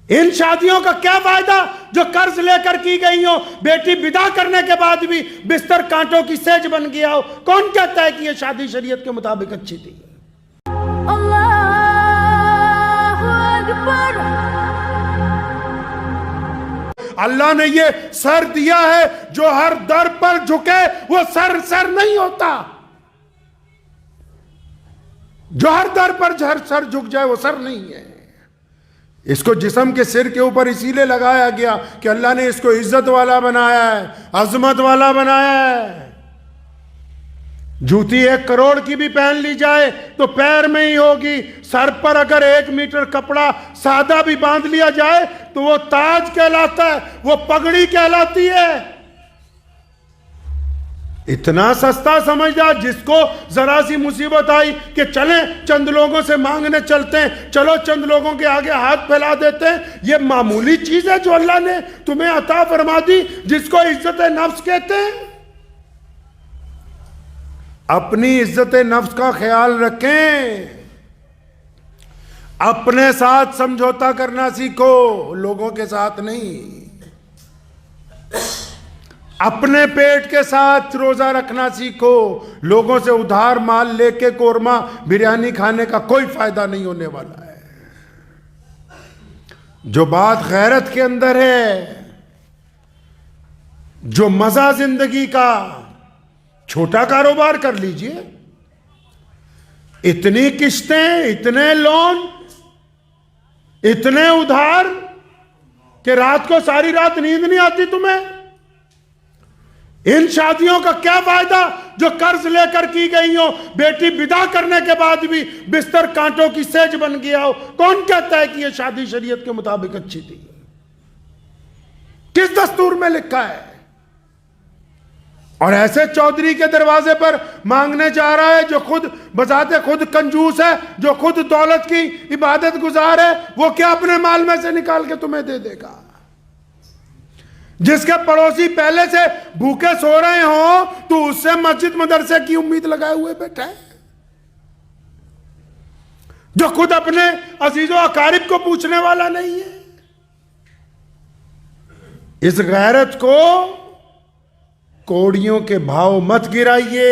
ان شادیوں کا کیا فائدہ جو قرض لے کر کی گئی ہو، بیٹی بدا کرنے کے بعد بھی بستر کانٹوں کی سیج بن گیا ہو؟ کون کہتا ہے کہ یہ شادی شریعت کے مطابق اچھی تھی؟ اللہ نے یہ سر دیا ہے، جو ہر در پر جھکے وہ سر نہیں ہوتا. جو ہر در پر سر جھک جائے وہ سر نہیں ہے. اس کو جسم کے سر کے اوپر اسی لیے لگایا گیا کہ اللہ نے اس کو عزت والا بنایا ہے، عظمت والا بنایا ہے. جوتی 1 کروڑ کی بھی پہن لی جائے تو پیر میں ہی ہوگی. سر پر اگر 1 میٹر کپڑا سادہ بھی باندھ لیا جائے تو وہ تاج کہلاتا ہے، وہ پگڑی کہلاتی ہے. اتنا سستا سمجھا جس کو ذرا سی مصیبت آئی کہ چلیں چند لوگوں سے مانگنے چلتے ہیں، چلو چند لوگوں کے آگے ہاتھ پھیلا دیتے ہیں. یہ معمولی چیز ہے جو اللہ نے تمہیں عطا فرما دی، جس کو عزت نفس کہتے ہیں. اپنی عزت نفس کا خیال رکھیں، اپنے ساتھ سمجھوتا کرنا سیکھو، لوگوں کے ساتھ نہیں. اپنے پیٹ کے ساتھ روزہ رکھنا سیکھو، لوگوں سے ادھار مال لے کے قورمہ بریانی کھانے کا کوئی فائدہ نہیں ہونے والا ہے. جو بات غیرت کے اندر ہے، جو مزہ زندگی کا، چھوٹا کاروبار کر لیجئے. اتنی قسطیں، اتنے لون، اتنے ادھار کہ رات کو ساری رات نیند نہیں آتی تمہیں. ان شادیوں کا کیا فائدہ جو قرض لے کر کی گئی ہو، بیٹی بدا کرنے کے بعد بھی بستر کانٹوں کی سیج بن گیا ہو؟ کون کہتا ہے کہ یہ شادی شریعت کے مطابق اچھی تھی؟ کس دستور میں لکھا ہے؟ اور ایسے چودھری کے دروازے پر مانگنے جا رہا ہے جو خود بذات خود کنجوس ہے، جو خود دولت کی عبادت گزار ہے، وہ کیا اپنے مال میں سے نکال کے تمہیں دے دے گا؟ جس کے پڑوسی پہلے سے بھوکے سو رہے ہوں تو اس سے مسجد مدرسے کی امید لگائے ہوئے بیٹھا ہے، جو خود اپنے عزیز و اقارب کو پوچھنے والا نہیں ہے. اس غیرت کو کوڑیوں کے بھاؤ مت گرائیے.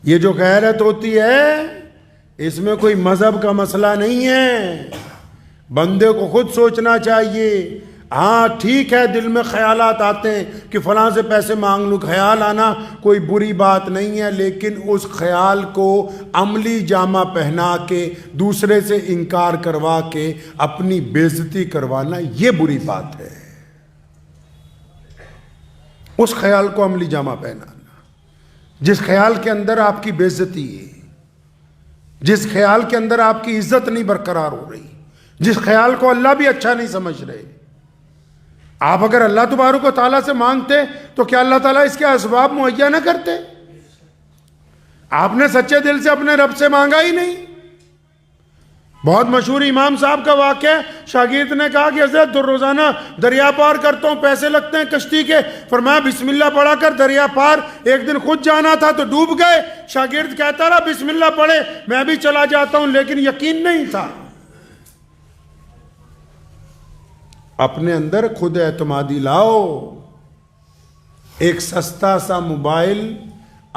یہ جو غیرت ہوتی ہے اس میں کوئی مذہب کا مسئلہ نہیں ہے. بندے کو خود سوچنا چاہیے. ہاں ٹھیک ہے، دل میں خیالات آتے ہیں کہ فلاں سے پیسے مانگ لوں، خیال آنا کوئی بری بات نہیں ہے، لیکن اس خیال کو عملی جامہ پہنا کے دوسرے سے انکار کروا کے اپنی بے عزتی کروانا یہ بری بات ہے. اس خیال کو عملی جامہ پہنانا جس خیال کے اندر آپ کی بے عزتی ہے، جس خیال کے اندر آپ کی عزت نہیں برقرار ہو رہی، جس خیال کو اللہ بھی اچھا نہیں سمجھ رہے. آپ اگر اللہ تبارک و تعالیٰ سے مانگتے تو کیا اللہ تعالیٰ اس کے اسباب مہیا نہ کرتے؟ آپ نے سچے دل سے اپنے رب سے مانگا ہی نہیں. بہت مشہور امام صاحب کا واقعہ ہے. شاگرد نے کہا کہ حضرت روزانہ دریا پار کرتا ہوں، پیسے لگتے ہیں کشتی کے. فرمایا بسم اللہ پڑھا کر دریا پار. ایک دن خود جانا تھا تو ڈوب گئے. شاگرد کہتا رہا بسم اللہ پڑھے، میں بھی چلا جاتا ہوں، لیکن یقین نہیں تھا. اپنے اندر خود اعتمادی لاؤ. ایک سستا سا موبائل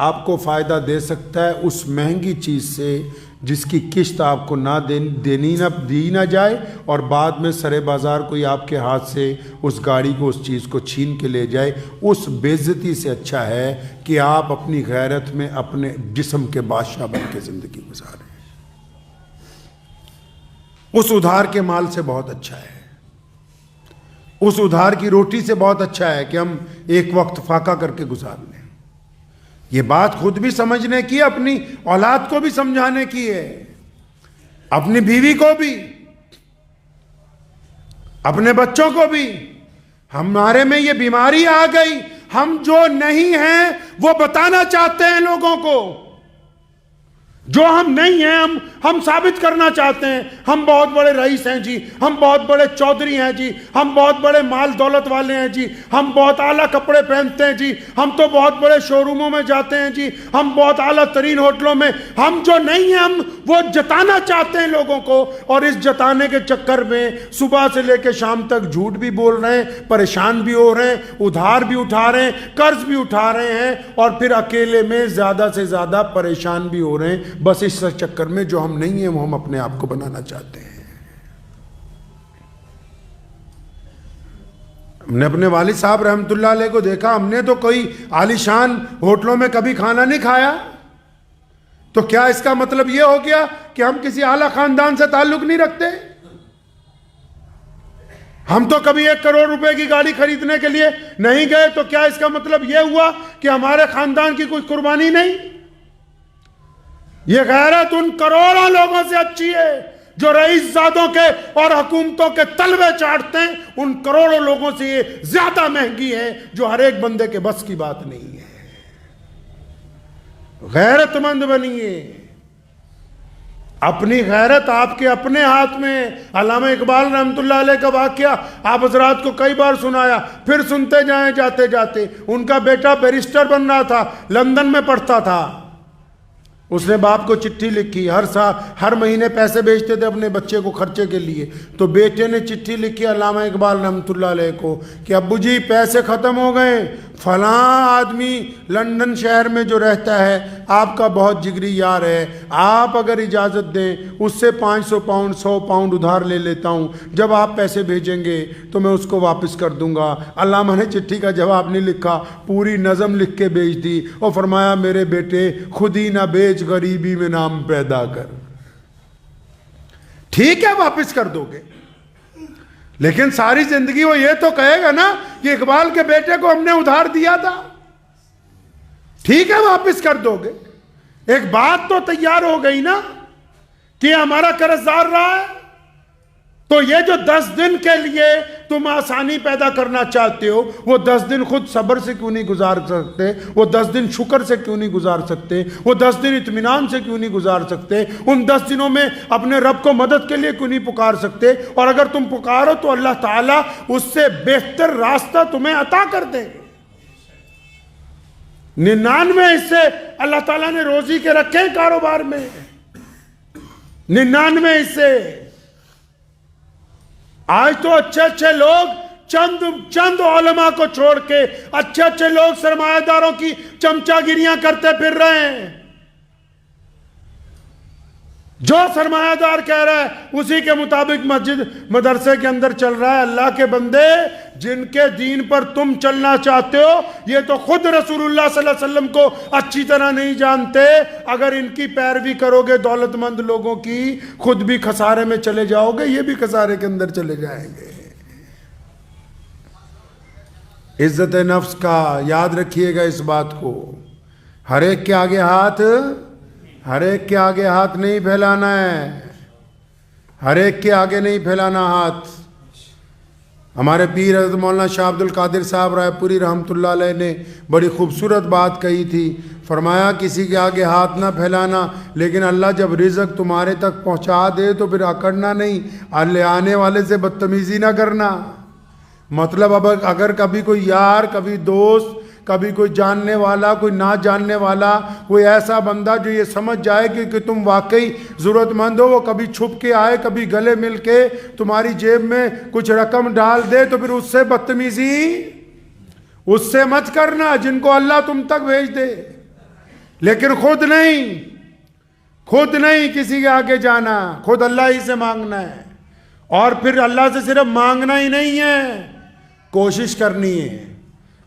آپ کو فائدہ دے سکتا ہے اس مہنگی چیز سے جس کی قسط آپ کو نہ دی نہ جائے اور بعد میں سرے بازار کوئی آپ کے ہاتھ سے اس گاڑی کو، اس چیز کو چھین کے لے جائے. اس بے عزتی سے اچھا ہے کہ آپ اپنی غیرت میں اپنے جسم کے بادشاہ بن کے زندگی گزاریں. اس ادھار کے مال سے بہت اچھا ہے، اس ادھار کی روٹی سے بہت اچھا ہے کہ ہم ایک وقت فاقہ کر کے گزار لیں. یہ بات خود بھی سمجھنے کی، اپنی اولاد کو بھی سمجھانے کی ہے، اپنی بیوی کو بھی، اپنے بچوں کو بھی. ہمارے میں یہ بیماری آ گئی، ہم جو نہیں ہیں وہ بتانا چاہتے ہیں لوگوں کو. جو ہم نہیں ہیں ہم ثابت کرنا چاہتے ہیں ہم بہت بڑے رئیس ہیں جی، ہم بہت بڑے چودھری ہیں جی، ہم بہت بڑے مال دولت والے ہیں جی، ہم بہت اعلیٰ کپڑے پہنتے ہیں جی، ہم تو بہت بڑے شو روموں میں جاتے ہیں جی، ہم بہت اعلیٰ ترین ہوٹلوں میں. ہم جو نہیں ہیں ہم وہ جتانا چاہتے ہیں لوگوں کو، اور اس جتانے کے چکر میں صبح سے لے کے شام تک جھوٹ بھی بول رہے ہیں، پریشان بھی ہو رہے ہیں، ادھار بھی اٹھا رہے ہیں، قرض بھی اٹھا رہے ہیں، اور پھر اکیلے میں زیادہ سے زیادہ پریشان بھی ہو رہے ہیں، بس اس چکر میں جو ہم نہیں ہیں وہ ہم اپنے آپ کو بنانا چاہتے ہیں. ہم نے اپنے والد صاحب رحمت اللہ علیہ کو دیکھا، ہم نے تو کوئی عالیشان ہوٹلوں میں کبھی کھانا نہیں کھایا، تو کیا اس کا مطلب یہ ہو گیا کہ ہم کسی اعلیٰ خاندان سے تعلق نہیں رکھتے؟ ہم تو کبھی 1 کروڑ روپے کی گاڑی خریدنے کے لیے نہیں گئے، تو کیا اس کا مطلب یہ ہوا کہ ہمارے خاندان کی کوئی قربانی نہیں؟ یہ غیرت ان کروڑوں لوگوں سے اچھی ہے جو رئیس زادوں کے اور حکومتوں کے تلوے چاٹتے ہیں، ان کروڑوں لوگوں سے یہ زیادہ مہنگی ہے جو ہر ایک بندے کے بس کی بات نہیں ہے. غیرت مند بنیے، اپنی غیرت آپ کے اپنے ہاتھ میں. علامہ اقبال رحمت اللہ علیہ کا واقعہ آپ حضرات کو کئی بار سنایا، پھر سنتے جائیں جاتے جاتے. ان کا بیٹا بیرسٹر بن رہا تھا، لندن میں پڑھتا تھا. اس نے باپ کو چٹھی لکھی، ہر مہینے پیسے بھیجتے تھے اپنے بچے کو خرچے کے لیے. تو بیٹے نے چٹھی لکھی علامہ اقبال رحمت اللہ علیہ کو کہ ابو جی پیسے ختم ہو گئے، فلاں آدمی لندن شہر میں جو رہتا ہے آپ کا بہت جگری یار ہے، آپ اگر اجازت دیں اس سے 500 پاؤنڈ 100 پاؤنڈ ادھار لے لیتا ہوں، جب آپ پیسے بھیجیں گے تو میں اس کو واپس کر دوں گا. علامہ نے چٹھی کا جواب نہیں لکھا، پوری نظم لکھ کے بھیج دی اور فرمایا میرے بیٹے خود ہی نہ بیچ غریبی میں نام پیدا کر. ٹھیک ہے واپس کر دو گے، لیکن ساری زندگی وہ یہ تو کہے گا نا کہ اقبال کے بیٹے کو ہم نے ادھار دیا تھا. ٹھیک ہے واپس کر دو گے، ایک بات تو تیار ہو گئی نا کہ ہمارا قرض دار رہا ہے. تو یہ جو 10 دن کے لیے تم آسانی پیدا کرنا چاہتے ہو، وہ 10 دن خود صبر سے کیوں نہیں گزار سکتے؟ وہ 10 دن شکر سے کیوں نہیں گزار سکتے؟ وہ 10 دن اطمینان سے کیوں نہیں گزار سکتے؟ ان 10 دنوں میں اپنے رب کو مدد کے لیے کیوں نہیں پکار سکتے؟ اور اگر تم پکارو تو اللہ تعالیٰ اس سے بہتر راستہ تمہیں عطا کر دے. 99 حصے اللہ تعالیٰ نے روزی کے رکھے کاروبار میں، 99 حصے. آج تو اچھے لوگ چند علماء کو چھوڑ کے اچھے لوگ سرمایہ داروں کی چمچا گیریاں کرتے پھر رہے ہیں. جو سرمایہ دار کہہ رہا ہے اسی کے مطابق مسجد مدرسے کے اندر چل رہا ہے. اللہ کے بندے، جن کے دین پر تم چلنا چاہتے ہو یہ تو خود رسول اللہ صلی اللہ علیہ وسلم کو اچھی طرح نہیں جانتے. اگر ان کی پیروی کرو گے دولت مند لوگوں کی، خود بھی خسارے میں چلے جاؤ گے، یہ بھی خسارے کے اندر چلے جائیں گے. عزت نفس کا یاد رکھیے گا اس بات کو. ہر ایک کے آگے ہاتھ نہیں پھیلانا ہے، ہر ایک کے آگے نہیں پھیلانا ہاتھ. ہمارے پیر حضرت مولانا شاہ عبد القادر صاحب رائے پوری رحمت اللہ علیہ نے بڑی خوبصورت بات کہی تھی. فرمایا کسی کے آگے ہاتھ نہ پھیلانا، لیکن اللہ جب رزق تمہارے تک پہنچا دے تو پھر اکڑنا نہیں، لے آنے والے سے بدتمیزی نہ کرنا. مطلب اب اگر کبھی کوئی یار، کبھی دوست، کبھی کوئی جاننے والا، کوئی نہ جاننے والا، کوئی ایسا بندہ جو یہ سمجھ جائے کہ تم واقعی ضرورت مند ہو، وہ کبھی چھپ کے آئے، کبھی گلے مل کے تمہاری جیب میں کچھ رقم ڈال دے تو پھر اس سے بدتمیزی اس سے مت کرنا جن کو اللہ تم تک بھیج دے. لیکن خود نہیں کسی کے آگے جانا، خود اللہ ہی سے مانگنا ہے. اور پھر اللہ سے صرف مانگنا ہی نہیں ہے، کوشش کرنی ہے.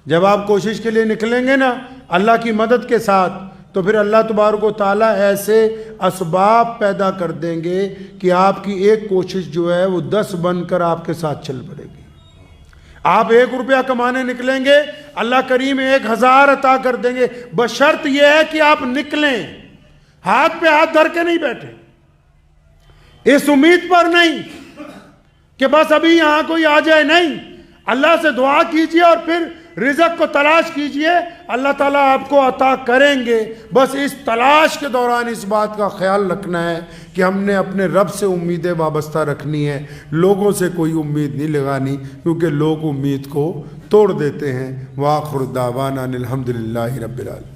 جب آپ کوشش کے لیے نکلیں گے نا اللہ کی مدد کے ساتھ، تو پھر اللہ تبارک و تعالیٰ ایسے اسباب پیدا کر دیں گے کہ آپ کی ایک کوشش جو ہے وہ 10 بن کر آپ کے ساتھ چل پڑے گی. آپ 1 روپیہ کمانے نکلیں گے، اللہ کریم 1000 عطا کر دیں گے، بشرط یہ ہے کہ آپ نکلیں، ہاتھ پہ ہاتھ دھر کے نہیں بیٹھے، اس امید پر نہیں کہ بس ابھی یہاں کوئی آ جائے. نہیں، اللہ سے دعا کیجئے اور پھر رزق کو تلاش کیجئے، اللہ تعالیٰ آپ کو عطا کریں گے۔ بس اس تلاش کے دوران اس بات کا خیال رکھنا ہے کہ ہم نے اپنے رب سے امیدیں وابستہ رکھنی ہے، لوگوں سے کوئی امید نہیں لگانی، کیونکہ لوگ امید کو توڑ دیتے ہیں۔ وآخر دعوانا الحمدللہ رب العالمین۔